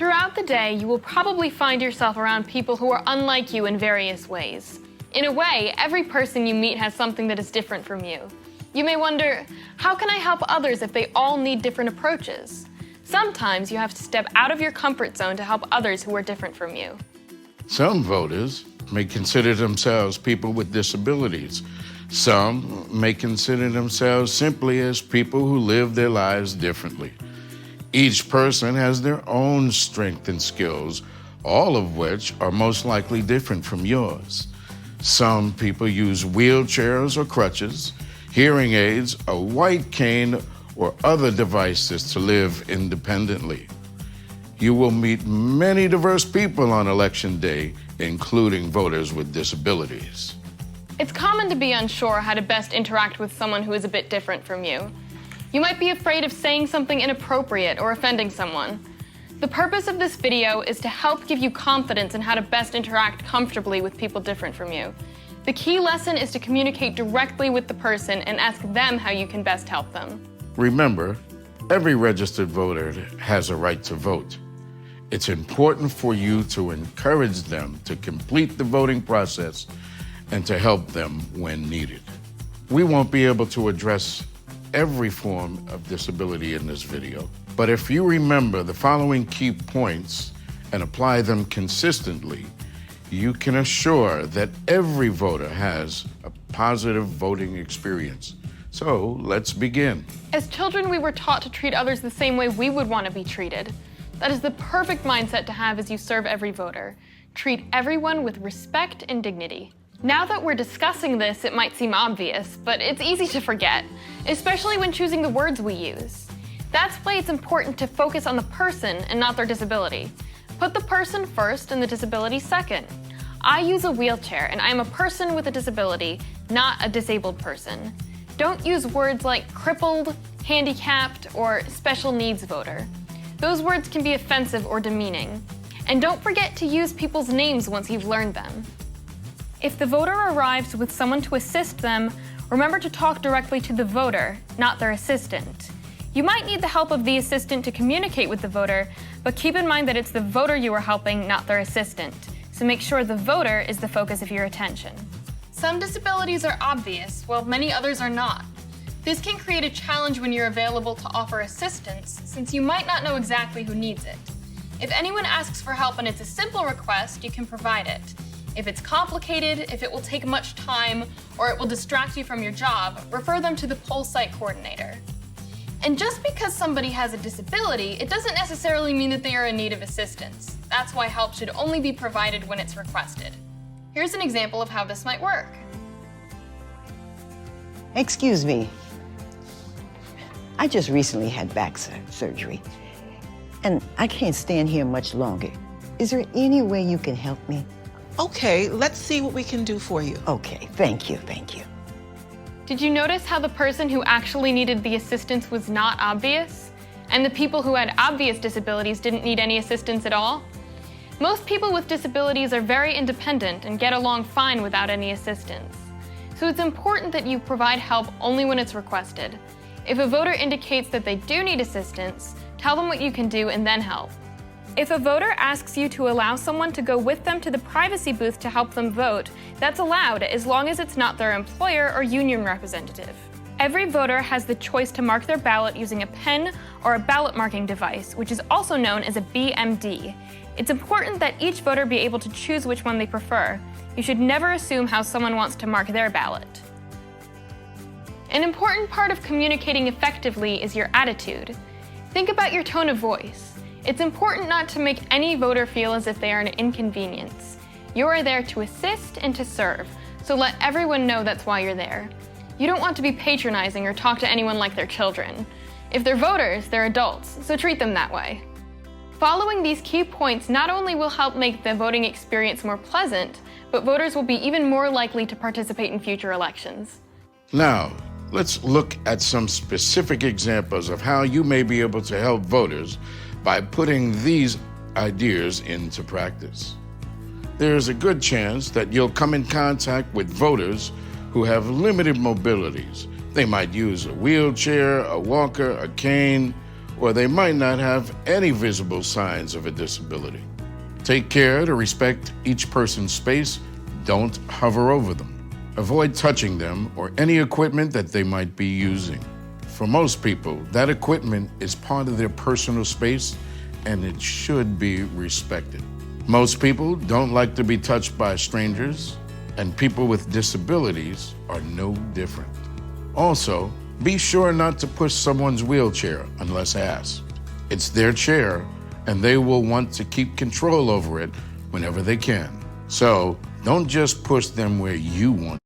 Throughout the day, you will probably find yourself around people who are unlike you in various ways. In a way, every person you meet has something that is different from you. You may wonder, how can I help others if they all need different approaches? Sometimes you have to step out of your comfort zone to help others who are different from you. Some voters may consider themselves people with disabilities. Some may consider themselves simply as people who live their lives differently. Each person has their own strength and skills, all of which are most likely different from yours. Some people use wheelchairs or crutches, hearing aids, a white cane, or other devices to live independently. You will meet many diverse people on Election Day, including voters with disabilities. It's common to be unsure how to best interact with someone who is a bit different from you. You might be afraid of saying something inappropriate or offending someone. The purpose of this video is to help give you confidence in how to best interact comfortably with people different from you. The key lesson is to communicate directly with the person and ask them how you can best help them. Remember, every registered voter has a right to vote. It's important for you to encourage them to complete the voting process and to help them when needed. We won't be able to address every form of disability in this video, but if you remember the following key points and apply them consistently, you can assure that every voter has a positive voting experience. So let's begin. As children, we were taught to treat others the same way we would want to be treated. That is the perfect mindset to have as you serve every voter. Treat everyone with respect and dignity. Now that we're discussing this, it might seem obvious, but it's easy to forget, especially when choosing the words we use. That's why it's important to focus on the person and not their disability. Put the person first and the disability second. I use a wheelchair, and I'm a person with a disability, not a disabled person. Don't use words like crippled, handicapped, or special needs voter. Those words can be offensive or demeaning. And don't forget to use people's names once you've learned them. If the voter arrives with someone to assist them, remember to talk directly to the voter, not their assistant. You might need the help of the assistant to communicate with the voter, but keep in mind that it's the voter you are helping, not their assistant. So make sure the voter is the focus of your attention. Some disabilities are obvious, while many others are not. This can create a challenge when you're available to offer assistance, since you might not know exactly who needs it. If anyone asks for help and it's a simple request, you can provide it. If it's complicated, if it will take much time, or it will distract you from your job, refer them to the poll site coordinator. And just because somebody has a disability, it doesn't necessarily mean that they are in need of assistance. That's why help should only be provided when it's requested. Here's an example of how this might work. Excuse me. I just recently had back surgery, and I can't stand here much longer. Is there any way you can help me? Okay, let's see what we can do for you. Okay, thank you, thank you. Did you notice how the person who actually needed the assistance was not obvious? And the people who had obvious disabilities didn't need any assistance at all? Most people with disabilities are very independent and get along fine without any assistance. So it's important that you provide help only when it's requested. If a voter indicates that they do need assistance, tell them what you can do and then help. If a voter asks you to allow someone to go with them to the privacy booth to help them vote, that's allowed as long as it's not their employer or union representative. Every voter has the choice to mark their ballot using a pen or a ballot marking device, which is also known as a BMD. It's important that each voter be able to choose which one they prefer. You should never assume how someone wants to mark their ballot. An important part of communicating effectively is your attitude. Think about your tone of voice. It's important not to make any voter feel as if they are an inconvenience. You are there to assist and to serve, so let everyone know that's why you're there. You don't want to be patronizing or talk to anyone like they're children. If they're voters, they're adults, so treat them that way. Following these key points not only will help make the voting experience more pleasant, but voters will be even more likely to participate in future elections. Now, let's look at some specific examples of how you may be able to help voters by putting these ideas into practice. There's a good chance that you'll come in contact with voters who have limited mobilities. They might use a wheelchair, a walker, a cane, or they might not have any visible signs of a disability. Take care to respect each person's space. Don't hover over them. Avoid touching them or any equipment that they might be using. For most people, that equipment is part of their personal space and it should be respected. Most people don't like to be touched by strangers, and people with disabilities are no different. Also, be sure not to push someone's wheelchair unless asked. It's their chair, and they will want to keep control over it whenever they can. So, don't just push them where you want